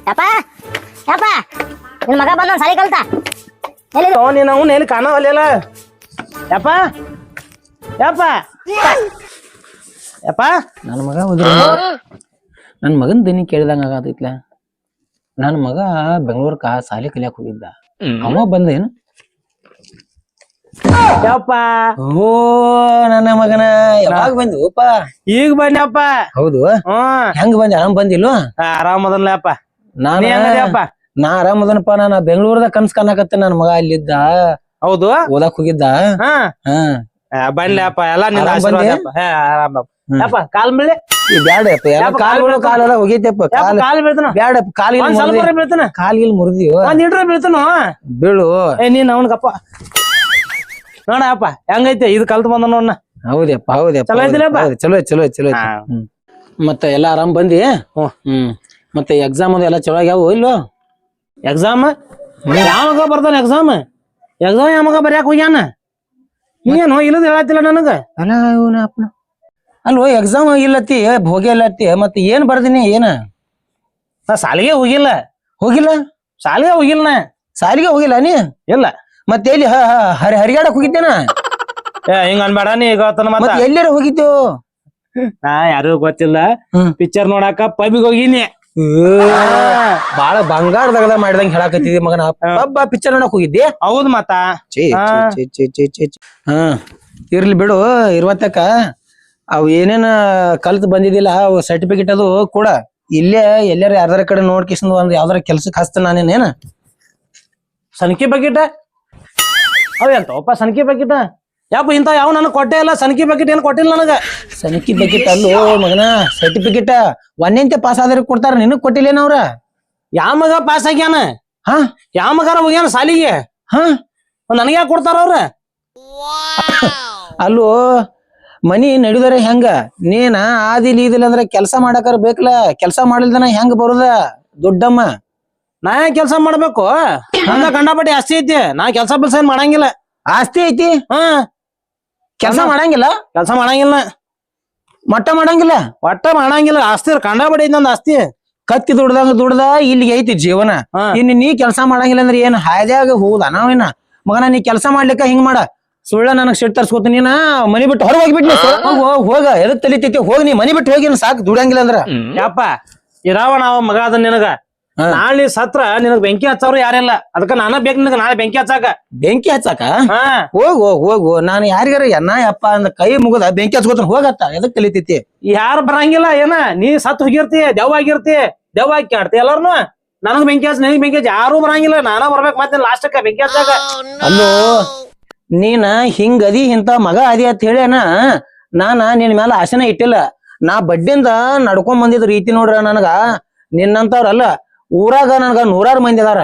ಯಪ್ಪ ಯಪ್ಪ ನಿನ್ ಮಗ ಬಂದ ಸಾಲಿ ಕಲ್ತ ಎಲ್ಲಿ ನೀನು ಅವ್ನು ಎಲ್ಲಿ ಕಾಣವಲ್ಲ ಯಪ್ಪ ಯಪ್ಪ ಯಪ್ಪ ನನ್ನ ಮಗ ಹೋದ್ರ ನನ್ನ ಮಗನ್ ದನಿ ಕೇಳಿದಂಗ ಆಗತೈತ್ಲ. ನನ್ನ ಮಗ ಬೆಂಗಳೂರ್ಕ ಸಾಲಿ ಕಲಿಯಾಕ ಹೋಗಿದ್ದ, ಅವ ಬಂದೇನು? ಯಪ್ಪ ಓ ನನ್ನ ಮಗನ ಯಾವಾಗ ಬಂದಿವಪ್ಪ? ಈಗ ಬಂದ್ಯಪ್ಪ. ಹೌದು, ಹ್ಮ್ ಹೆಂಗ್ ಬಂದಿ? ಆರಾಮ್ ಬಂದಿಲ್ವ? ಆರಾಮದಲ್ಲ ಯಪ್ಪ. ನಾನಪ್ಪ ನಾ ಆರಾಮದನಪ್ಪ. ನಾನು ಬೆಂಗಳೂರದಾಗ ಕನ್ಸ್ ಕಾಣಕತ್ತೆ. ನನ್ನ ಮಗ ಅಲ್ಲಿದ್ದ, ಹೌದು, ಓದಾಕ್ ಹೋಗಿದ್ದ. ಬಂದ್ಲಪ್ಪ ಎಲ್ಲ ನಿನ್ನ ಆಶೀರ್ವಾದ ಯಪ್ಪ. ಆರಾಮ ಯಪ್ಪ. ಕಾಲ್ ಮೇಲೆ ಬ್ಯಾಡಪ್ಪ, ಎಲ್ಲ ಕಾಲುಗಳು ಕಾಲೆಲ್ಲ ಹೋಗೈತಪ್ಪ. ಕಾಲ್ ಬೀಳ್ತಾನ. ಬ್ಯಾಡಪ್ಪ, ಕಾಲಿಗೆ ಸ್ವಲ್ಪ ಬೀಳ್ತಾನ. ಕಾಲಿಗೆ ಮುರಿದಿವ. ಒಂದ್ ಇಡ್ರ ಬೀಳ್ತಾನು. ಬೀಳು. ನೀನ್ ಅವನ್ಗಪ್ಪ ನೋಡಪ್ಪ ಹೆಂಗೈತೆ ಇದು ಕಲ್ತ್ ಬಂದ ನೋಡ್ನ. ಹೌದಪ್ಪ ಹೌದಪ್ಪ, ಚಲೋ ಐತಿಲಪ್ಪ? ಚಲೋ ಚಲೋ ಚಲೋ. ಮತ್ತೆ ಎಲ್ಲ ಆರಾಮ್ ಬಂದಿ? ಮತ್ತೆ ಎಕ್ಸಾಮ್ ಅದು ಎಲ್ಲ ಚಲೋ ಆಗ್ಯಾವ ಇಲ್ವೋ? ಎಕ್ಸಾಮ್ ಯಾವಾಗ ಬರ್ತಾನ? ಎಕ್ಸಾಮ್ ಯಾವಾಗ ಬರ್ಯಾಕ ಹೋಗ್ಯಾನ? ನೀನು ಇಲ್ಲದ ಹೇಳತ್ತಿಲ್ಲ ನನಗ. ಅಲ್ಲ ಇವನಪ್ಪ, ಅಲ್ವೋ ಎಕ್ಸಾಮ್ ಇಲ್ಲತ್ತಿ, ಹೋಗಿ ಇಲ್ಲತ್ತಿ, ಮತ್ತೆ ಏನ್ ಬರ್ದಿನಿ? ಏನ ನಾ ಸಾಲಿಗೆ ಹೋಗಿಲ್ಲ. ಹೋಗಿಲ್ಲ? ಸಾಲಿಗೆ ಹೋಗಿಲ್ಲ ನಾ. ಸಾಲಿಗೆ ಹೋಗಿಲ್ಲ ನೀ? ಇಲ್ಲ. ಮತ್ತೆ ಎಲ್ಲಿ ಹರಿಗಾಡಕ್ ಹೋಗಿದ್ದೇನ? ಹಿಂಗ ಅನ್ಬೇಡ ನೀ ಈಗ ಮತ್ತೆ ಎಲ್ಲಾರ ಹೋಗಿದ್ದೇವು? ನಾ ಯಾರಿಗೂ ಗೊತ್ತಿಲ್ಲ. ಪಿಕ್ಚರ್ ನೋಡಾಕ ಪಬ್ಬಿಗೆ ಹೋಗಿನಿ. ಬಾಳ ಬಂಗಾರದಾಗ ಮಾಡ್ದಂಗ ಹೇಳಾಕತ್ತಿದಿ ಮಗನ. ಪಬ್ಬ ಪಿಕ್ಚರ್ ನೋಡಕ್ ಹೋಗಿದ್ದೆ? ಹೌದ್ ಮತ್ತ. ಇರ್ಲಿ ಬಿಡು. ಇರುವತ್ತಕ್ಕ ಅವ್ ಏನೇನ ಕಲ್ತ್ ಬಂದಿದ್ದಿಲ್ಲ ಅವ್ ಸರ್ಟಿಫಿಕೇಟ್ ಅದು ಕೂಡ ಇಲ್ಲೇ ಎಲ್ಲಾರ ಯಾರ್ದಾರ ಕಡೆ ನೋಡ್ಕಿಸ್ ಒಂದ್ ಯಾವ್ದಾರ ಕೆಲ್ಸಕ್ ಹಚ್ತ ನಾನೇನೇನ. ಸನ್ಕಿ ಬಕೆಟ್ ಅವ ಎಂತಪ್ಪ? ಸನ್ಕಿ ಬಕೆಟ್ ಯಾಪ ಇಂತ ಯಾವ ನನಗ್ ಕೊಟ್ಟೆ ಇಲ್ಲ. ಸನ್ಕಿ ಬಕೆಟ್ ಏನ್ ಕೊಟ್ಟಿಲ್ಲ ನನಗ. ಸನಕಿ ಬಕೆಟ್ ಅಲ್ಲೋ ಮಗನ, ಸರ್ಟಿಫಿಕೇಟ್ ಒಂದೇಂತೆ ಪಾಸ್ ಆದ್ರೆ ಕೊಡ್ತಾರ, ನಿನಗ್ ಕೊಟ್ಟಿಲ್ಲೇನ ಅವ್ರ? ಯಾವ ಮಗ ಪಾಸ್ ಆಗ್ಯಾನ? ಯಾವ ಮಗಾರ ಹೋಗ್ಯಾನ ಸಾಲಿಗೆ? ನನಗ ಯಾಕೆ ಕೊಡ್ತಾರ ಅವ್ರ? ಅಲ್ಲೋ ಮನಿ ನಡಿದಾರ ಹೆಂಗ? ನೀನ ಆದಿಲ್ ಇದಿಲ್ಲ ಅಂದ್ರೆ ಕೆಲ್ಸ ಮಾಡಕಾರ ಬೇಕಲ್ಲ. ಕೆಲ್ಸ ಮಾಡಿಲ್ದನ ಹೆಂಗ ಬರುದ ದೊಡ್ಡಮ್ಮ? ನಾ ಕೆಲ್ಸ ಮಾಡ್ಬೇಕು? ನನ್ನ ಕಂಡಪಟ್ಟಿ ಆಸ್ತಿ ಐತಿ. ನಾ ಕೆಲ್ಸ ಬಿಲ್ಸ ಏನ್ ಮಾಡಂಗಿಲ್ಲ. ಆಸ್ತಿ ಐತಿ? ಕೆಲ್ಸ ಮಾಡಂಗಿಲ್ಲ? ಕೆಲ್ಸ ಮಾಡಂಗಿಲ್ಲ, ಮಟ್ಟ ಮಾಡಂಗಿಲ್ಲ, ಒಟ್ಟ ಮಾಡಂಗಿಲ್ಲ. ಆಸ್ತಿ ಕಂಡಪಟ್ಟಿ ಐತಿ ನಂದು ಆಸ್ತಿ. ಕತ್ತಿ ದುಡ್ದ ಇಲ್ಲಿಗೆ ಐತಿ ಜೀವನ. ಇನ್ನು ನೀ ಕೆಲ್ಸ ಮಾಡಂಗಿಲ್ಲ ಅಂದ್ರೆ ಏನ್ ಹಾದ್ಯಾಗ ಹೋಗುದ ನಾವೇನ? ಮಗನ ನೀ ಕೆಲ್ಸ ಮಾಡ್ಲಿಕ್ಕ ಹಿಂಗ್ ಮಾಡ. ಸುಳ್ಳ ನನಗ್ ಸಿಟ್ ತರ್ಸ್ಕೊತ ನೀನ ಮನಿ ಬಿಟ್ಟು ಹೊರಗೆ ಹೋಗ್ಬಿಟ್ನಿ. ಹೋಗ, ಎದಕ್ ತಲಿತೈತಿ? ಹೋಗಿ ನೀ ಮನಿ ಬಿಟ್ಟು ಹೋಗಿ ಸಾಕು, ದುಡಂಗಿಲ್ಲ ಅಂದ್ರ. ಯಪ್ಪ ಇರಾವ ನಾವ ಮಗ ಅದ ನಿನಗ. ನಾಳೆ ಸತ್ರ ನಿನಗ್ ಬೆಂಕಿ ಹಚ್ಚವ್ರು ಯಾರಿಲ್ಲ. ಅದಕ್ಕ ನಾನ ಬೇಕು ನಿನಗ ನಾಳೆ ಬೆಂಕಿ ಹಚ್ಚಾಕ. ಬೆಂಕಿ ಹಚ್ಚಾಕ? ಹೋಗು. ನಾನು ಯಾರಿಗಾರ ಎನ್ನ ಯಪ್ಪ ಅಂದ ಕೈ ಮುಗದ ಬೆಂಕಿ ಹಚ್ಕೋತ ಹೋಗತ್ತ. ಎದಕ್ ತಲಿತೈತಿ? ಯಾರು ಬರಂಗಿಲ್ಲ ಏನ? ನೀ ಸತ್ ಹೋಗಿರ್ತಿ, ದೆವ್ವ ಆಗಿರ್ತಿ, ದೆವ್ವ ಹಾಕಿ ಆಡ್ತಿ ಎಲ್ಲಾರ್ನು. ನನಗ್ ಬೆಂಕಿ ಹಚ್ಚ, ನಿನಗ್ ಬೆಂಕಿ ಹಚ್ಚ, ಯಾರು ಬರಂಗಿಲ್ಲ. ನಾನ ಬರ್ಬೇಕು ಮತ್ತೆ ಲಾಸ್ಟಕ್ಕ ಬೆಂಕಿ ಹಚ್ಚಾಕ. ಅಲ್ಲೋ ನೀನ ಹಿಂಗದಿ ಇಂತ ಮಗ ಅದಿ ಅಂತ ಹೇಳ್ಯಾನ. ನಾನ ನಿನ್ ಮೇಲೆ ಆಸೆನ ಇಟ್ಟಿಲ್ಲ. ನಾ ಬಡ್ಡಿಂದ ನಡ್ಕೊಂಡ್ ಬಂದಿದ್ ರೀತಿ ನೋಡ್ರ ನನಗ ನಿನ್ನಂತವ್ರಲ್ಲ ಊರಾಗ ನನ್ಗ 100 ಮಂದಿ ಅದಾರ.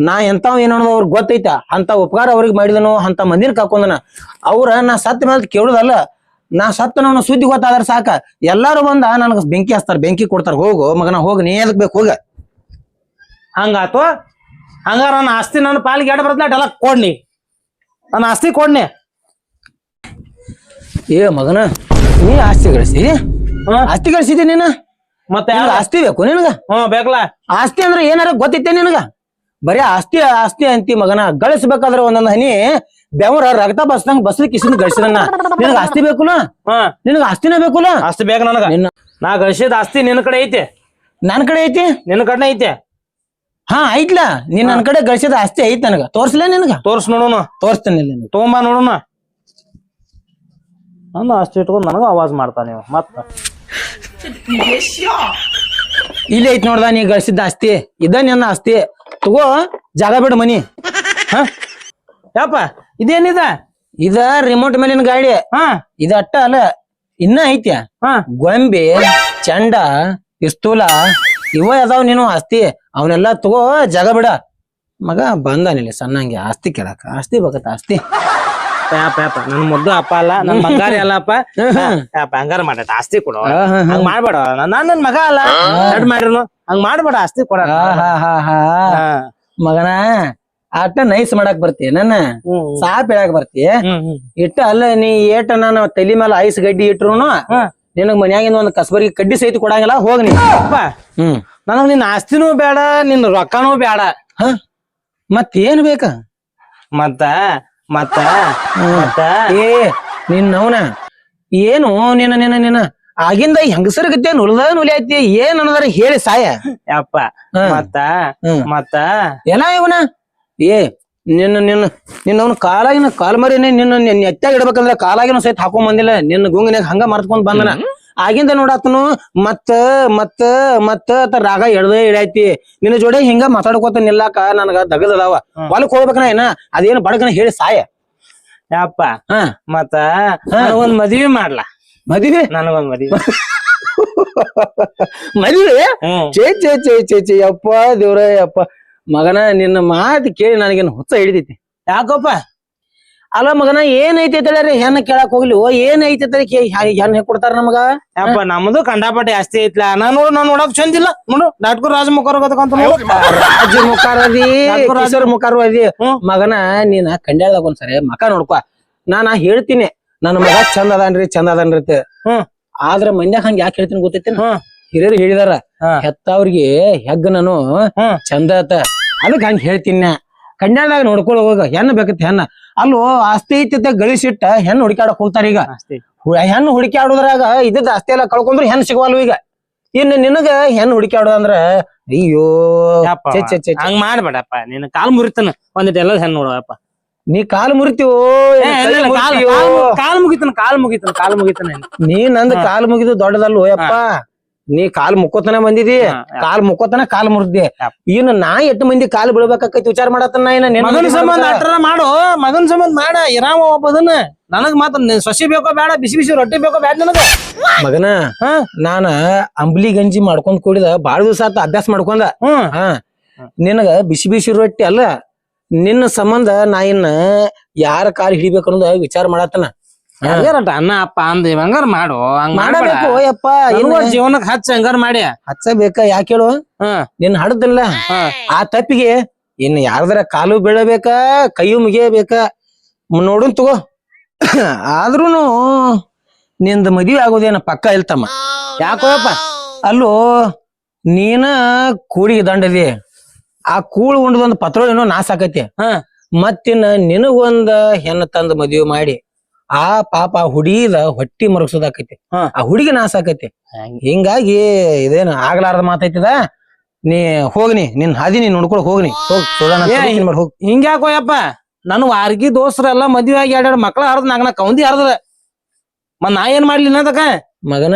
ನಾ ಎಂತಾವ್ ಏನೋ ಅವ್ರಿಗೆ ಗೊತ್ತೈತ. ಅಂತ ಉಪಕಾರ ಅವ್ರಿಗೆ ಮಾಡಿದನು, ಅಂತ ಮಂದಿನ ಕಾಕೊಂಡನ. ಅವ್ರ ನಾ ಸತ್ತ ಮೇಲೆ ಕೇಳುದಲ್ಲ, ನಾ ಸತ್ತ ನನ್ನ ಸುದ್ದಿ ಗೊತ್ತಾದ್ರ ಸಾಕ ಎಲ್ಲಾರು ಬಂದ ನನ್ಗ ಬೆಂಕಿ ಹಚ್ತಾರ, ಬೆಂಕಿ ಕೊಡ್ತಾರ. ಹೋಗು ಮಗನ ಹೋಗ, ನೀ ಎದಕ್ ಬೇಕು ಹೋಗ. ಹಂಗಾತು. ಹಂಗಾರ ನನ್ನ ಆಸ್ತಿ ನನ್ನ ಪಾಲಿಗೆ ಎಡ ಬರ್ತಲ್ಲ ಎಲ್ಲ ಕೊಡ್ನಿ. ನನ್ನ ಆಸ್ತಿ ಕೊಡ್ನಿ. ಏ ಮಗನ, ನೀ ಆಸ್ತಿ ಗಳಿಸಿದಿ ನೀನ? ಮತ್ತೆ ಆಸ್ತಿ ಬೇಕು ನಿನಗ? ಬೇಕಲ್ಲ. ಆಸ್ತಿ ಅಂದ್ರೆ ಏನಾರ ಗೊತ್ತೈತೆ ನಿನಗ? ಬರೀ ಆಸ್ತಿ ಅಂತಿ ಮಗನ. ಗಳಿಸ್ಬೇಕಾದ್ರೆ ಒಂದೊಂದ್ ಹನಿ ಬೆವರ ರಕ್ತ ಬಸ್ದಂಗ ಬಸ್ಲಿಕ್ಕೆ ಇಸಿನ ಗಳಿಸಿದನ್ನ. ನಿನಗ ಆಸ್ತಿ ಬೇಕುಲ್ಲ? ನಿನಗ ಆಸ್ತಿನ ಬೇಕುಲ್ಲ? ಆಸ್ತಿ ಬೇಕು ನನಗ. ನಾ ಗಳಿಸಿದ ಆಸ್ತಿ ನಿನ್ನ ಕಡೆ ಐತಿ. ನನ್ ಕಡೆ ಐತಿ? ನಿನ್ನ ಕಡೆ ಐತಿ. ಐತ್ಲಾ. ನೀನ್ ನನ್ ಕಡೆ ಗಳಿಸಿದ ಆಸ್ತಿ ಐತಿ ನನಗ. ತೋರ್ಸ್ಲೇ ನಿನಗ? ತೋರ್ಸ್ ನೋಡೋಣ. ತೋರಿಸ್ತೇನೆ. ತಗೊಂಬ ನೋಡೋಣ. ನನ್ನ ಆಸ್ತಿ ಇಟ್ಕೊಂಡ್ ನನಗ ಆವಾಜ್ ಮಾಡ್ತಾ ನೀವು ಮತ್ತ. ಇಲ್ಲಿ ಐತಿ ನೋಡ್ದ ನೀ ಗಳಿಸಿದ ಆಸ್ತಿ. ಇದ ನನ್ನ ಆಸ್ತಿ. ತಗೋ, ಜಾಗ ಬಿಡು ಮನಿ. ಯಪ್ಪ ಇದೇನಿದ? ಇದ ರಿಮೋಟ್ ಮೇಲಿನ ಗಾಡಿ. ಇದ ಅಟ್ಟ ಅಲ್ಲ, ಇನ್ನ ಐತ್ಯ. ಗೊಂಬೆ, ಚಂಡ, ಪಿಸ್ತೂಲ ಇವ ಅದಾವ್ ನೀನು ಆಸ್ತಿ. ಅವನ್ನೆಲ್ಲಾ ತಗೋ, ಜಾಗ ಬಿಡ. ಮಗ ಬಂದಾನಿಲ್ಲ ಸಣ್ಣಂಗೆ ಆಸ್ತಿ ಕೇಳಾಕ. ಆಸ್ತಿ ಬೇಕತ್ತ ಆಸ್ತಿ. ನನ್ ಮುದ್ದು ಅಪ್ಪ ಅಲ್ಲ, ನನ್ ಬಂಗಾರಿ ಅಲ್ಲಪ್ಪ. ಹಂಗಾರ ಮಾಡ ಆಸ್ತಿ ಕೊಡು. ಹಂಗ ಮಾಡ್ಬೇಡ. ನನ್ ಮಗ ಅಲ್ಲ ಮಾಡಿರು. ಹಂಗ ಮಾಡ್ಬೇಡ, ಆಸ್ತಿ ಕೊಡ. ಮಗನ ಆಟ ನೈಸ್ ಮಾಡಕ್ ಬರ್ತಿ, ನನ್ನ ಸಾಪ್ ಹೇಳಕ್ ಬರ್ತಿ. ಇಟ್ಟ ಅಲ್ಲ ನೀ ಏಟ ನಾನು ತಲಿ ಮೇಲೆ ಐಸ್ ಗಡ್ಡಿ ಇಟ್ರುನು ನಿನಗ್ ಮನ್ಯಾಗಿಂದ ಒಂದ್ ಕಸ್ಬರಿಗೆ ಕಡ್ಡಿ ಸಹಿತ ಕೊಡಂಗಿಲ್ಲ. ಹೋಗ್ ನೀ. ನನಗ್ ನಿನ್ ಆಸ್ತಿನೂ ಬೇಡ ನಿನ್ ರೊಕ್ಕನೂ ಬೇಡ. ಮತ್ತೇನ್ ಬೇಕ? ಮತ್ತ ಮತ್ತ ಮತ್ತ ಏ ನಿನ್ನವನ ಏನು ನಿನ್ನ ನಿನ್ನ ನಿನ್ನ ಆಗಿಂದ ಹೆಂಗಸರ ಗತ್ತೆ ನುಲಿ ಐತಿ ಏನ್ ಅನ್ನೋದಾರ ಹೇಳಿ ಸಾಯ. ಯಪ್ಪ ಮತ್ತ ಮತ್ತ ಏನ ಇವನ ಏ ನಿನ್ನ ನಿನ್ನ ನಿನ್ನವನ ಕಾಲಾಗಿನ ಕಾಲ್ ಮರಿನೇ ನಿನ್ನ ಎತ್ತಾಗ ಇಡ್ಬೇಕಂದ್ರ ಕಾಲಾಗಿನ ಸಹಿತ ಹಾಕೊಂಡ್ ಬಂದಿಲ್ಲ. ನಿನ್ನ ಗುಂಗಿನಾಗ ಹಂಗ ಮರ್ತ್ಕೊಂಡ್ ಬಂದನ. ಆಗಿಂದ ನೋಡಾತನು ಮತ್ತ ಮತ್ತ ಮತ್ತ ರಾಗ ಎಳ್ದೇ ಇಡೈತಿ. ನಿನ್ನ ಜೋಡಿ ಹಿಂಗ ಮಾತಾಡ್ಕೋತ ನಿಲ್ಲಾಕ ನನಗ ದಗದದಾವ. ಹೊಲಕ್ ಹೋಗ್ಬೇಕನ ಏನ ಅದೇನು ಬಡಗನ ಹೇಳಿ ಸಾಯ. ಯಪ್ಪ ಮತ್ತ ನನಗೊಂದ್ ಮದ್ವಿ ಮಾಡ್ಲಾ. ಮದ್ವಿ? ನನಗೊಂದ್ ಮದ್ವಿ ಮದ್ವಿ? ಚೇ ಅಪ್ಪ ದೇವ್ರ ಅಪ್ಪ ಮಗನ ನಿನ್ನ ಮಾತು ಕೇಳಿ ನನಗೇನು ಹುಚ್ಚ ಹಿಡಿದೈತಿ. ಯಾಕಪ್ಪ? ಅಲ್ಲ ಮಗನ ಏನೈತಿ ಹೇಳ್ರಿ ಹೆಣ್ಣ ಕೇಳಕ್ ಹೋಗ್ಲಿ ಏನ್ ಐತಿ ಹೆಣ್ಣ ಕೊಡ್ತಾರ ನಮಗ? ಯಪ್ಪ ನಮ್ದು ಕಂಡಾಪಟ್ಟಿ ಆಸ್ತಿ ಐತ್ಲಾ. ನಾನ್ ನೋಡಕ್ ಚಂದಿಲ್ಲ ನೋಡು. ಡಾಕ್ಟರ್ ರಾಜಮುಖರ್ ರಾಜಮುಖಾರದಿ ಮುಖಾರು ಅದಿ ಮಗನ ನೀನ ಕಂಡ್ಯಾಳ್ದಾಗ ಒಂದ್ಸರಿ ಮಕ ನೋಡ್ಕೊ. ನಾನ ಹೇಳ್ತೀನಿ ನನ್ನ ಮಗ ಚಂದ ಅದನ್ರಿ ಚಂದ ಅದನ್ರಿ. ಆದ್ರ ಮಂದ್ಯಾಗ ಹಂಗ ಯಾಕೆ ಹೇಳ್ತೀನಿ ಗೊತ್ತೈತಿ? ಹಿರಿಯರು ಹೇಳಿದಾರ ಹೆತ್ತವ್ರಿಗೆ ಹೆಗ್ಗ ನಾನು ಚಂದ ಆತ ಅದಕ್ ಹಂಗ ಹೇಳ್ತೀನಿ. ಕನ್ಯಾದಾಗ ನೋಡ್ಕೊಳ ಹೋಗ ಹೆಣ್ಣು ಬೇಕತ್ತ ಹೆಣ್ಣ. ಅಲ್ಲೋ ಆಸ್ತಿ ಐತಿ ಗಳಿಸಿಟ್ಟ ಹೆಣ್ಣು ಹುಡುಕಾಡಕ್ ಹೋಗ್ತಾರ. ಈಗ ಹೆಣ್ಣು ಹುಡುಕಾಡೋದ್ರಾಗ ಇದ್ದದ ಆಸ್ತಿ ಎಲ್ಲ ಕಳ್ಕೊಂಡ್ರು ಹೆಣ್ಣು ಸಿಗವಲ್ವ. ಈಗ ಇನ್ನು ನಿನಗ ಹೆಣ್ಣು ಹುಡುಕಾಡೋದಂದ್ರ ಅಯ್ಯೋ ಹಂಗ ಮಾಡ್ಬೇಡಪ್ಪ. ನಿನ್ನ ಕಾಲ್ ಮುರಿತನ ಒಂದಿಟ್ಟು ಎಲ್ಲ ಹೆಣ್ಣು ನೋಡಪ್ಪ. ನೀ ಕಾಲ್ ಮುರಿತೀವೋ? ಕಾಲ್ ಮುಗಿತನ ನೀ ನಂದ್ ಕಾಲ್ ಮುಗಿದು ದೊಡ್ಡದಲ್ವೋ ಯಪ್ಪ. ನೀ ಕಾಲ್ ಮುಕ್ಕೋತನ ಬಂದಿದಿ. ಕಾಲ್ ಮುಕ್ಕೋತನ ಕಾಲ್ ಮುರಿದಿ. ಇನ್ನು ನಾ ಎಟ್ಟು ಮಂದಿ ಕಾಲ್ ಬೀಳ್ಬೇಕಾಕೈತಿ ವಿಚಾರ ಮಾಡತ್ತನ. ಮಗನ ಸಂಬಂಧ ಅಟ್ರ ಮಾಡು. ಮಗನ ಸಂಬಂಧ ಮಾಡ ಇರಾಮ ಒಬ್ಬದನ್ನ. ನನಗ್ ಮಾತ್ರ ಸಸಿ ಬೇಕೋ ಬೇಡ, ಬಿಸಿ ಬಿಸಿ ರೊಟ್ಟಿ ಬೇಕೋ ಬೇಡ ನನಗ. ಮಗನ ನಾನ ಅಂಬ್ಲಿ ಗಂಜಿ ಮಾಡ್ಕೊಂಡ್ ಕೂಡಿದ ಬಾಳ ದಿವಸ ಆತ ಅಭ್ಯಾಸ ಮಾಡ್ಕೊಂಡ. ನಿನಗ ಬಿಸಿ ಬಿಸಿ ರೊಟ್ಟಿ ಅಲ್ಲ ನಿನ್ನ ಸಂಬಂಧ ನಾ ಇನ್ನ ಯಾರ ಕಾಲ್ ಹಿಡಿಬೇಕು ಅನ್ನೋದು ವಿಚಾರ ಮಾಡತ್ತನ. ಅನ್ನ ಅಪ್ಪ ಅಂದ ಹಂಗಾರ ಮಾಡು. ಹಂಗ ಮಾಡಬೇಕು ಯಪ್ಪ. ಜೀವನಕ್ ಹಚ್ಚ ಹಂಗಾರ ಮಾಡಿ ಹಚ್ಚಬೇಕ. ಯಾಕೆ ಹೇಳು? ನಿನ್ ಹಡದಿಲ್ಲ ಆ ತಪ್ಪಿಗೆ ಇನ್ನು ಯಾರ್ದಾರ ಕಾಲು ಬೀಳಬೇಕ, ಕೈಯು ಮುಗಿಯಬೇಕ. ನೋಡುನ್ ತಗೋ. ಆದ್ರೂನು ನಿಂದ ಮದ್ವಿ ಆಗೋದೇನ ಪಕ್ಕ ಇಲ್ತಮ್ಮ. ಯಾಕೋಯಪ್ಪ? ಅಲ್ಲೋ ನೀನ ಕೂಡಿಗೆ ದಂಡದಿ. ಆ ಕೂಳು ಉಂಡದೊಂದು ಪತ್ರೋಳ ಏನೋ ನಾಶ ಆಕೈತಿ. ಮತ್ತಿನ್ನ ನಿನಗೊಂದ ಹೆಣ್ಣ ತಂದ ಮದ್ವಿ ಮಾಡಿ ಆ ಪಾಪ ಹುಡುಗಿದ ಹೊಟ್ಟಿ ಮರಗ್ಸೋದಾಕೈತಿ. ಆ ಹುಡುಗಿ ನಾಶ ಆಕೈತಿ. ಹಿಂಗಾಗಿ ಇದೇನು ಆಗ್ಲಾರ್ದ ಮಾತೈತಿದ. ನೀ ಹೋಗ್ನಿ ನಿನ್ ಹಾದಿ ನೀನ್ ನೋಡ್ಕೊಳಕ್ ಹೋಗ್ನಿ. ಹೋಗ್. ಹಿಂಗ್ಯಾಕೋಯಪ್ಪ? ನನ್ ವಾರ್ಗಿ ದೋಸ್ರೆಲ್ಲ ಮದ್ವಿ ಆಗಿ ಎರಡೆರಡು ಮಕ್ಳ ಹರ್ದ ನಾಗನ ಕೌಂದಿ ಹರ್ದ. ಮತ್ ನಾ ಏನ್ ಮಾಡ್ಲಿ ಅದಕ್ಕ? ಮಗನ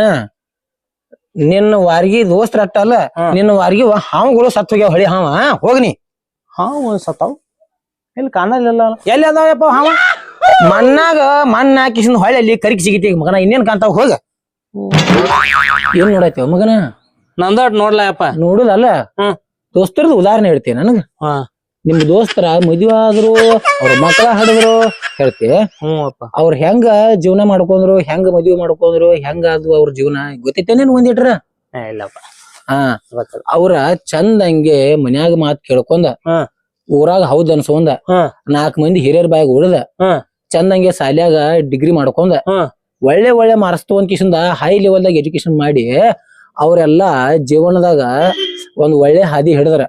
ನಿನ್ನ ವಾರ್ಗಿ ದೋಸ್ತ್ರ ಅಟ್ಟ ಅಲ್ಲ ನಿನ್ನ ವಾರ್ಗಿ ಹಾವುಗಳು ಸತ್ ಹೋಗ್ಯಾವ. ಹಳಿ ಹಾವ ಹೋಗ್ನಿ. ಹಾವು ಸತ್ತಾವ್ ಎಲ್ಲಿ ಕಾಣಲಿಲ್ಲ. ಎಲ್ಲಿ ಅದಾವಪ್ಪ ಹಾವ? ಮಣ್ಣಾಗ ಮಣ್ಣ ಹಾಕಿಸಿಂದ ಹೊಳೆ ಅಲ್ಲಿ ಕರಿಕ್ ಸಿಗಿತಿ ಮಗನ. ಇನ್ನೇನ್ ಕಾಣ್ತಾವ ಹೋಗ. ಏನ್ ನೋಡಾಯ್ತವ ಮಗನ? ನಂದಟ್ ನೋಡ್ಲಪ್ಪ. ನೋಡುದಲ್ಲ ದೋಸ್ತರದ್ ಉದಾಹರಣೆ ಹೇಳ್ತೀನಿ ನನಗ. ನಿಮ್ ದೋಸ್ತರ ಮದ್ವೆ ಆದ್ರು ಅವ್ರ ಮಕ್ಕಳ ಹಡಿದ್ರು ಹೇಳ್ತಿ. ಅವ್ರ ಹೆಂಗ ಜೀವನ ಮಾಡ್ಕೊಂಡ್ರು, ಹೆಂಗ ಮದ್ವಿ ಮಾಡ್ಕೊಂಡ್ರು, ಹೆಂಗ ಅದು ಅವ್ರ ಜೀವನ ಗೊತ್ತೈತೇನೇನ್ ಒಂದಿಟ್ರ? ಇಲ್ಲಪ್ಪ. ಅವ್ರ ಚಂದಂಗೆ ಮನ್ಯಾಗ ಮಾತ್ ಕೇಳ್ಕೊಂಡ ಊರಾಗ ಹೌದ್ ಅನ್ಸೋಂದ 4 ಮಂದಿ ಹಿರಿಯರ್ ಬಾಯಾಗ ಉಳ್ದ ಚಂದಂಗೆ ಶಾಲ್ಯಾಗ ಡಿಗ್ರಿ ಮಾಡ್ಕೊಂಡ ಒಳ್ಳೆ ಒಳ್ಳೆ ಮಾರ್ಕ್ಸ್ ತಗೊಂಡ್ ಹೈ ಲೆವೆಲ್ದಾಗ ಎಜುಕೇಶನ್ ಮಾಡಿ ಅವ್ರೆಲ್ಲಾ ಜೀವನದಾಗ ಒಂದ್ ಒಳ್ಳೆ ಹಾದಿ ಹಿಡಿದ್ರ.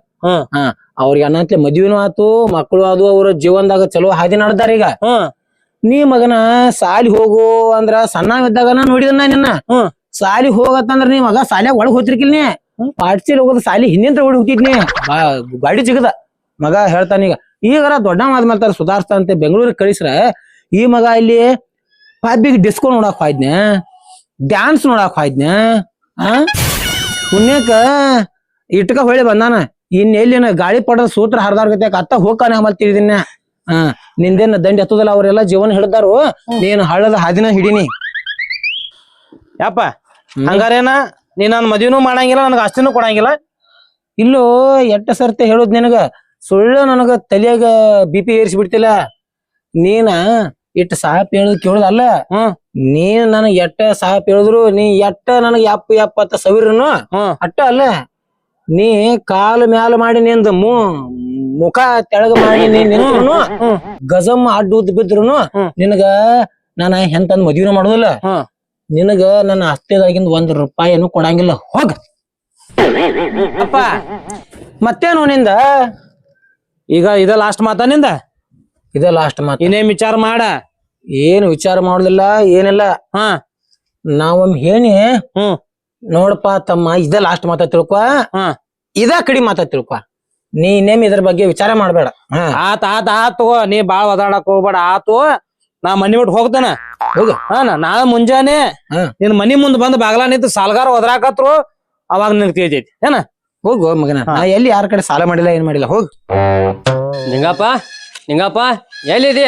ಅವ್ರಿಗೆ ಅನ್ನತ್ಲೆ ಮದ್ವಿನೂ ಆತು, ಮಕ್ಕಳು ಆದು, ಅವ್ರ ಜೀವನದಾಗ ಚಲೋ ಹಾದಿ ನಡ್ದಾರ. ಈಗ ನೀ ಮಗನ ಸಾಲಿ ಹೋಗು ಅಂದ್ರ ಸಣ್ಣವಿದ್ದಾಗ ನೋಡಿದನ ನಿನ್ನ. ಸಾಲಿ ಹೋಗತ್ತಂದ್ರ ನೀ ಮಗ ಸಾಲ್ಯಾಗ ಒಳಗ್ ಹೋತಿರ್ಕಿಲ್ನಿ. ಪಾಠಶಾಲೆ ಹೋಗೋದು ಸಾಲಿ ಹಿಂದಿನ ಓಡಿ ಹೋಗ್ತಿದ್ನಿ. ಗಾಡಿ ಸಿಗದ ಮಗ ಹೇಳ್ತಾನೀಗ. ಈಗಾರ ದೊಡ್ಡ ಆದ್ಮೇಲೆ ಸುಧಾರಿಸ್ತಾನಂತೆ ಬೆಂಗಳೂರಿಗೆ ಕಳಿಸ್ರ ಈ ಮಗ ಇಲ್ಲಿ ಪಬ್ಬಿಗೆ ಡಿಸ್ಕೋ ನೋಡಕ್ ಹೋಯ್ದ್ನ, ಡ್ಯಾನ್ಸ್ ನೋಡಕ್ ಹೋಯ್ದ್ನ. ಪುಣ್ಯಕ್ಕ ಇಟ್ಕ ಹೊಳಿ ಬಂದಾನ. ಇನ್ನೆಲ್ಲಿನ ಗಾಳಿ ಪಡದ ಸೂತ್ರ ಹರಿದಾರ್ಗತೆ ಅತ್ತ ಹೋಗ್ಕಾನೆ ಆಮೇಲೆ ತಿಳಿದಿನ. ನಿಂದೇನ ದಂಡಿ ಹತ್ತದಲ್ಲ ಅವ್ರೆಲ್ಲಾ ಜೀವನ ಹಿಡ್ದಾರು. ನೀನು ಹಳ್ಳದ ಹಾದಿನ ಹಿಡಿನಿ. ಯಪ್ಪ ಹಂಗಾರೇನ ನೀ ನನ್ ಮದ್ವಿನೂ ಮಾಡಂಗಿಲ್ಲ, ನನಗ ಆಸ್ತಿನೂ ಕೊಡಂಗಿಲ್ಲ. ಇಲ್ಲೋ ಎಟ್ಟ ಸರ್ತೆ ಹೇಳುದ್ ನಿನಗ ಸುಳ್ಳು ನನಗ ತಲಿಯಾಗ BP ಏರಿಸಿ ಬಿಡ್ತಿಲ್ಲ. ನೀನ ಇಟ್ಟ ಸಾಪ್ ಹೇಳುದ್ ಕೇಳುದಲ್ಲ. ನೀನ್ ನನಗ್ ಎಟ್ಟ ಸಾಪ್ ಹೇಳಿದ್ರು ನೀ ಎಟ್ಟ ನನಗ್ 70 ಸಾವಿರನು ಅಟ್ಟ ಅಲ್ಲ. ನೀ ಕಾಲು ಮ್ಯಾಲ ಮಾಡಿ ನಿಂದ ಮುಖ ತೆಳಗ ಮಾಡಿ ನೀ ನಿಂತ್ರುನು ಗಜಮ್ ಅಡ್ಡ ಉದ್ದ ಬಿದ್ರುನು ನಿನಗ ನಾನ ಎಂತಂದ್ ಮದ್ವಿನ ಮಾಡುದಿಲ್ಲ. ನಿನಗ ನನ್ನ ಆಸ್ತಿದಾಗಿಂದ 1 ರೂಪಾಯಿನೂ ಕೊಡಂಗಿಲ್ಲ. ಹೋಗ ಅಪ್ಪ ಮತ್ತೇನು ನಿಂದ ಈಗ ಇದ ಲಾಸ್ಟ್ ಮಾತ ನಿಂದ ಇದ ಲಾಸ್ಟ್ ಮಾತು. ಇನ್ನೇನ್ ವಿಚಾರ ಮಾಡ. ಏನು ವಿಚಾರ ಮಾಡುದಿಲ್ಲ ಏನಿಲ್ಲ. ಹಾ ನಾವೊಮ್ಮೆ ಹೇಳಿ ಹ್ಮ್ ನೋಡಪ್ಪ ತಮ್ಮ ಇದ ಲಾಸ್ಟ್ ಮಾತ ತಿಳ್ಕೊ, ಹಾ ಇದ ಕಡಿ ಮಾತ ತಿಳ್ಕೊ. ನೀ ಇನ್ನೇಮ್ ಇದ್ರ ಬಗ್ಗೆ ವಿಚಾರ ಮಾಡ್ಬೇಡ. ಆತು ನೀ ಬಾಳ ಒದಾಡಕ್ ಹೋಗ್ಬೇಡ. ಆತು ನಾ ಮನಿ ಬಿಟ್ಟು ಹೋಗ್ತಾನ. ಹೋಗ ನಾಳೆ ಮುಂಜಾನೆ ಹಾ. ನಿನ್ ಮನಿ ಮುಂದ್ ಬಂದ್ ಬಾಗ್ಲ ನಿಂತು ಸಾಲ್ಗಾರ ಒದರಾಕತ್ರು ಅವಾಗ ನಿನ್ ತಿಳಿತೈತಿ ಏನ. ಹೋಗು ಮಗನ, ನಾ ಎಲ್ಲಿ ಯಾರ ಕಡೆ ಸಾಲ ಮಾಡಿಲ್ಲ ಏನ್ ಮಾಡಿಲ್ಲ. ಹೋಗ್ ನಿಂಗಪ್ಪ ಎಲ್ಲಿದಿ?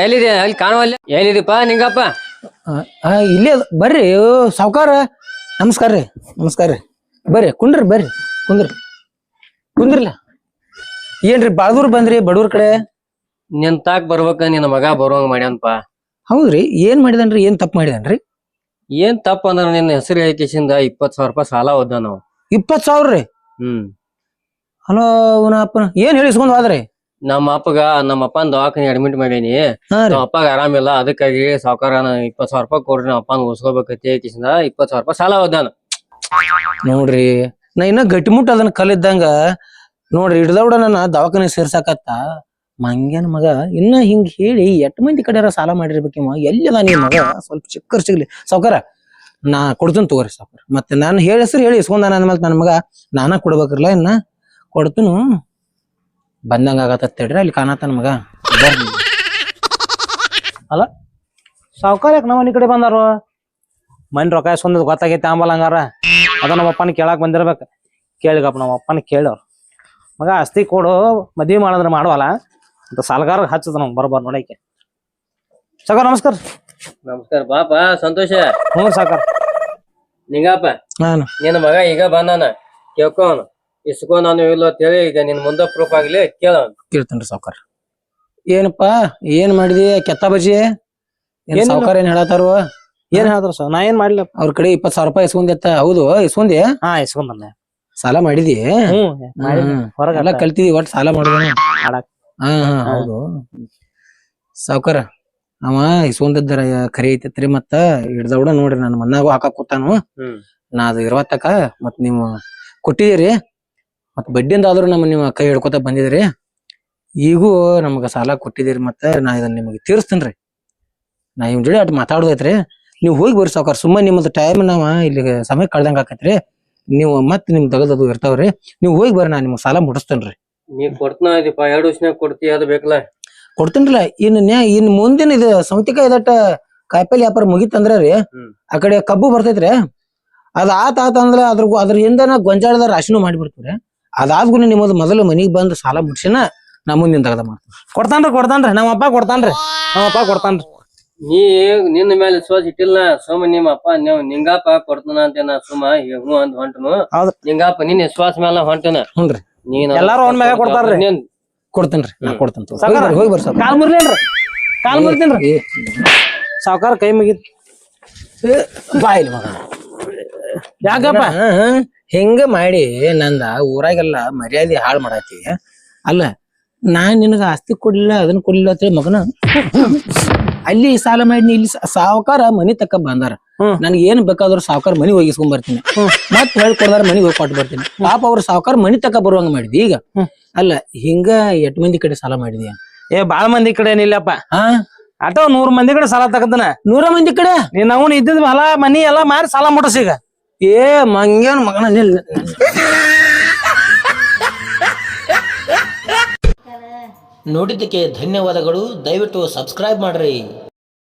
ಎಲ್ಲಿದೆ? ಅಲ್ಲಿ ಕಾಣವಲ್ಲ. ಎಲ್ಲಿದಿಪ್ಪ ನಿಂಗಪ್ಪ? ಇಲ್ಲೇ ಬರ್ರಿ ಸಾವ್ಕಾರ. ನಮಸ್ಕಾರ ರೀ. ನಮಸ್ಕಾರ ರೀ. ಬರ್ರಿ ಕುಂಡ್ರಿ, ಬರ್ರಿ ಕುಂದ್ರಲ್ಲ. ಏನ್ರಿ ಬಾಳದೂರ್ ಬಂದ್ರಿ ಬಡವ್ರ ಕಡೆ? ನಿಂತಾಕ್ ಬರ್ಬೇಕ ನಿನ್ನ ಮಗ ಬರುವಂಗ ಮಾಡ್ಯಾನಪ್ಪ. ಹೌದ್ರಿ, ಏನ್ ಮಾಡಿದನ್ರಿ? ಏನ್ ತಪ್ಪು ಮಾಡಿದನ್ರಿ? ಏನ್ ತಪ್ಪ ಅಂದ್ರ ನಿನ್ನ ಹೆಸರು ಹೇಳಿಕೆಸಿಂದ 20,000 ರೂಪಾಯಿ ಸಾಲ ಹೋದ ನಾವು. 20,000 ರೀ? ಹಲೋ ಅಪ್ಪನ ಏನ್ ಹೇಳಿಸ್ಕೊಂಡ್ ಹೋದ್ರಿ? ನಮ್ಮ ಅಪ್ಪನ ದವಾಖಾನೆ ಅಡ್ಮಿಟ್ ಮಾಡೀನಿ. ಹಾ ರೀ. ನಮ್ಮ ಅಪ್ಪಗ ಆರಾಮಿಲ್ಲ, ಅದಕ್ಕಾಗಿ ಸಾವುಕಾರ 20,000 ರೂಪಾಯಿ ಕೊಡ್ರಿ, ನಮ್ಮ ಅಪ್ಪನ ಉಳ್ಸ್ಕೋಬೇಕಂತ ಹೇಳಿಕೆಸಿಂದ 20,000 ರೂಪಾಯಿ ಸಾಲ ಹೋದಾನ. ನೋಡ್ರಿ, ನಾ ಇನ್ನ ಗಟ್ಟಿಮುಟ್ಟ ಅದನ್ನ ಕಲಿದ್ದಂಗ ನೋಡ್ರಿ ಹಿಡ್ದವ್ಡ ನನ್ನ ದವಾಖಾನೆ ಸೇರ್ಸಾಕತ್ತ ಮಂಗ್ಯಾನ ಮಗ. ಇನ್ನ ಹಿಂಗ್ ಹೇಳಿ ಎಷ್ಟ್ ಮಂದಿ ಕಡೆ ಸಾಲ ಮಾಡಿರ್ಬೇಕಿಮ್ಮ. ಎಲ್ಲಿದ ನೀ ಮಗ? ಸ್ವಲ್ಪ ಚಿಕ್ಕರ್ ಸಿಗ್ಲಿ ಸಾವ್ಕಾರ. ನಾ ಕೊಡ್ತೀನಿ ತಗೋರಿ ಸಾವ್ಕಾರ. ಮತ್ತೆ ನಾನು ಹೆಸರು ಹೇಳಿ ಇಸ್ಕೊಂಡ ಅಂದ್ಮೇಲೆ ನನ್ನ ಮಗ ನಾನ ಕೊಡ್ಬೇಕ್ರಲ್ಲ, ಇನ್ನ ಕೊಡ್ತನು ಬಂದಂಗ ಆಗತ್ತೇಳ್ರಿ. ಅಲ್ಲಿ ಕಾಣತನ ಮಗ. ಅಲ್ಲ ಸಾವ್ಕಾರ ಯಾಕೆ ನಮ್ಮ ಮನಿ ಕಡೆ ಬಂದಾರು? ಮನಿ ರೊಕ್ಕ ಇಸ್ಕೊಂಡ್ ಗೊತ್ತಾಗೈತಿ ಆಂಬಲ್ ಹಂಗಾರ. ಅದ ನಮ್ಮ ಅಪ್ಪನ ಕೇಳಾಕ್ ಬಂದಿರ್ಬೇಕ. ಕೇಳಿಗಪ್ಪ ನಮ್ಮ ಅಪ್ಪನ ಕೇಳವ್ರ ಮಗ ಆಸ್ತಿ ಕೊಡು, ಮದ್ವಿ ಮಾಡಿದ್ರೆ ಮಾಡುವಲ್ಲ ಅಂತ ಸಾಲ್ಗಾರ ಹಚ್ಚದ ನಮ್ಗೆ ಬರ್ಬಾರ ನೋಡಕ್ಕೆ. ಸಾವ್ಕಾರ ನಮಸ್ಕಾರ. ನಮಸ್ಕಾರ ಪಾಪ ಸಂತೋಷ. ಹ್ಞೂ ಸಾವ್ಕಾರ. ನಿಂಗಪ್ಪ ನಾನು ನಿನ್ನ ಮಗ ಈಗ ಬಂದಾನ, ಕೇಳ್ಕೋನು ಇಸ್ಕೊ ನಾನು ಇಲ್ಲ ಅಂತೇಳಿ ಈಗ ನಿನ್ ಮುಂದೆ ಪ್ರೂಫ್ ಆಗ್ಲಿ ಕೇಳವನ್. ಕೇಳ್ತೇನ್ರಿ ಸಾವ್ಕಾರ. ಏನಪ್ಪಾ ಏನ್ ಮಾಡಿದಿ ಕೆತ್ತ ಬಜ್ಜಿ? ಏನಿಲ್ಲ. ಸಾವ್ಕಾರ ಏನ್ ಹೇಳತ್ತಾರು? ಏನ್ ಹೇಳಿದ್ರು ಸರ್? ನಾ ಏನ್ ಮಾಡ್ಲಿ. ಅವ್ರ ಕಡೆ 20,000 ರೂಪಾಯಿ ಇಸ್ಕೊಂಡೆತ್ತ. ಹೌದು ಇಸ್ಕೊಂಡಿ? ಹಾ ಇಸ್ಕೊಂಡ್ ಸಾಲ ಮಾಡಿದಿ? ಹೊರಗ ಎಲ್ಲ ಕಲ್ತಿದಿ ಒಟ್ಟು ಸಾಲ ಮಾಡೋದನ್ನ. ಮಾಡಾಕ್. ಹಾ ಹೌದು ಸಾವ್ಕಾರ. ಅವ ಇಸ್ಕೊಂಡದ್ದಾರ ಖರಿ ಐತೈತ್ರಿ. ಮತ್ತ ಹಿಡ್ದವ್ಡ ನೋಡ್ರಿ ನನ್ನ ಮನ್ನಾಗೂ ಹಾಕಾಕ್ ಕೂತಾನು. ನಾ ಅದು ಇರುವತ್ತಕ ಮತ್ ನೀವು ಕೊಟ್ಟಿದ್ದೀರಿ. ಮತ್ ಬಡ್ಡಿಂದ ಆದ್ರೂ ನೀವು ಕೈ ಹಿಡ್ಕೊತ ಬಂದಿದ್ರಿ. ಈಗೂ ನಮಗ ಸಾಲ ಕೊಟ್ಟಿದ್ದೀರಿ. ಮತ್ತ ನಾ ಇದನ್ನ ನಿಮಗೆ ತೀರ್ಸ್ತೇನ್ರಿ. ನಾ ಇವ್ ಜೋಡಿ ಅಟ್ ಮಾತಾಡೋದೈತ್ರಿ. ನೀವು ಹೋಗಿ ಬರ್ರಿ ಸಾವ್ಕಾರ. ಸುಮ್ಮನೆ ನಿಮ್ಮದು ಟೈಮ್ ನಾವ ಇಲ್ಲಿ ಸಮಯ ಕಳ್ದಂಗ ಆಕೈತ್ರಿ. ನೀವು ಮತ್ ನಿಮ್ ತಗದದು ಇರ್ತಾವ್ರಿ. ನೀವು ಹೋಗಿ ಬರ್ರಿ, ನಾ ನಿಮ್ಗೆ ಸಾಲ ಮುಡಿಸ್ತೇನ್ರಿ. ನೀ ಕೊಡ್ತನ ಇದೀಪ 2 ವರ್ಷನಾಗ ಕೊಡ್ತಿ, ಅದು ಬೇಕಲ್ಲ? ಕೊಡ್ತೇನ್ರಲ್ಲ. ಇನ್ ಮುಂದಿನ ಇದು ಸೌತಿಕಾಯಿ ಇದಟ್ಟ ಕಾಯಿಪಲ್ಲೆ ವ್ಯಾಪಾರ ಮುಗಿತಂದ್ರ ರೀ, ಆ ಕಡೆ ಕಬ್ಬು ಬರ್ತೈತ್ರಿ. ಅದ್ ಆತ ಅಂದ್ರ ಅದ್ರ ಹಿಂದನ ಗೊಂಜಾಳದ ರಾಶಿನೂ ಮಾಡಿಬಿಡ್ತೀವ್ರಿ. ಅದಾದ್ಗೂ ನಿಮ್ಮದು ಮೊದಲು ಮನಿಗ್ ಬಂದ್ ಸಾಲ ಮುಡ್ಸಿನ ನಾ ಮುಂದಿನ ತಗದ ಮಾಡ್ತೀವಿ. ಕೊಡ್ತಾನ್ರಿ ನಮ್ಮ ಅಪ್ಪ ಕೊಡ್ತಾನ್ರಿ. ನೀ ನಿನ್ನ ಮೇಲೆ ವಿಶ್ವಾಸ ಇಟ್ಟಿಲ್ಲ. ಸುಮ್ಮ ನಿಮ್ಮ ಅಪ್ಪ ನಿಂಗಪ್ಪ ಕೊಡ್ತಾನ ಅಂತ ನಾ ಸುಮ್ಮ ಹ್ಞೂ ಅಂತ ಹೊಂಟನು. ಹೌದು. ನಿಂಗಪ್ಪ ನಿನ್ನ ವಿಶ್ವಾಸ ಮೇಲೆ ಹೊಂಟನ. ಹುನ್ರಿ, ನೀನ್ ಎಲ್ಲಾರು ಅವ್ನ ಮ್ಯಾಗ ಕೊಡ್ತಾರ್ರಿ. ಕೊಡ್ತೇನ್ರಿ. ನಾ ಕೊಡ್ತೇನೆ. ಹೋಗಿ ಬರ್ರಿ ಕಾಲ್ ಮುರಿತೇನ್ರಿ. ಸಾವ್ಕಾರ ಕೈ ಮುಗಿತ್ ಬಾಯಿಲ್ ಮಗ. ಯಾಕಪ್ಪ ಹಿಂಗ ಮಾಡಿ ನಂದ ಊರಾಗೆಲ್ಲ ಮರ್ಯಾದೆ ಹಾಳು ಮಾಡಾತಿ. ಅಲ್ಲ ನಾನ್ ನಿನಗ ಆಸ್ತಿ ಕೊಡ್ಲಿಲ್ಲ ಅದನ್ನ ಕೊಡ್ಲಿಲ್ಲ ಅಂತೇಳಿ ಮಗನ ಅಲ್ಲಿ ಸಾಲ ಮಾಡಿ ಇಲ್ಲಿ ಸಾವ್ಕಾರ ಮನಿ ತಕ್ಕ ಬಂದಾರ. ನನ್ಗೆ ಏನ್ ಬೇಕಾದ್ರು ಸಾವ್ಕಾರ ಮನಿ ಹೋಗಿಸ್ಕೊಂಡ್ ಬರ್ತೀನಿ. ಮತ್ ಹೇಳ್ಕೊಡ್ದಾರ ಮನಿ ಹೋಗಿ ಕೊಟ್ಟು ಬರ್ತೀನಿ. ಪಾಪ ಅವ್ರ ಸಾವ್ಕಾರ ಮನಿ ತಕ್ಕ ಬರುವಂಗ ಮಾಡಿದಿ. ಈಗ ಅಲ್ಲ ಹಿಂಗ 8 ಮಂದಿ ಕಡೆ ಸಾಲ ಮಾಡಿದ್ಯಾ? ಬಾಳ ಮಂದಿ ಕಡೆ ಏನಿಲ್ಲಪ್ಪ. ಆಟೋ 100 ಮಂದಿ ಕಡೆ ಸಾಲ ತಗದನ. 100 ಮಂದಿ ಕಡೆ ನೀನ್ ಅವನು ಇದ್ದಿದ್ ಹೊಲ ಮನಿ ಎಲ್ಲಾ ಮಾರಿ ಸಾಲ ಮುಟ್ಟಸೀಗ. ಮಂಗ್ಯಾನ ಮಗನ ನಿಲ್. ನೋಡಿದ್ದಕ್ಕೆ ಧನ್ಯವಾದಗಳು. ದಯವಿಟ್ಟು ಸಬ್ಸ್ಕ್ರೈಬ್ ಮಾಡ್ರಿ.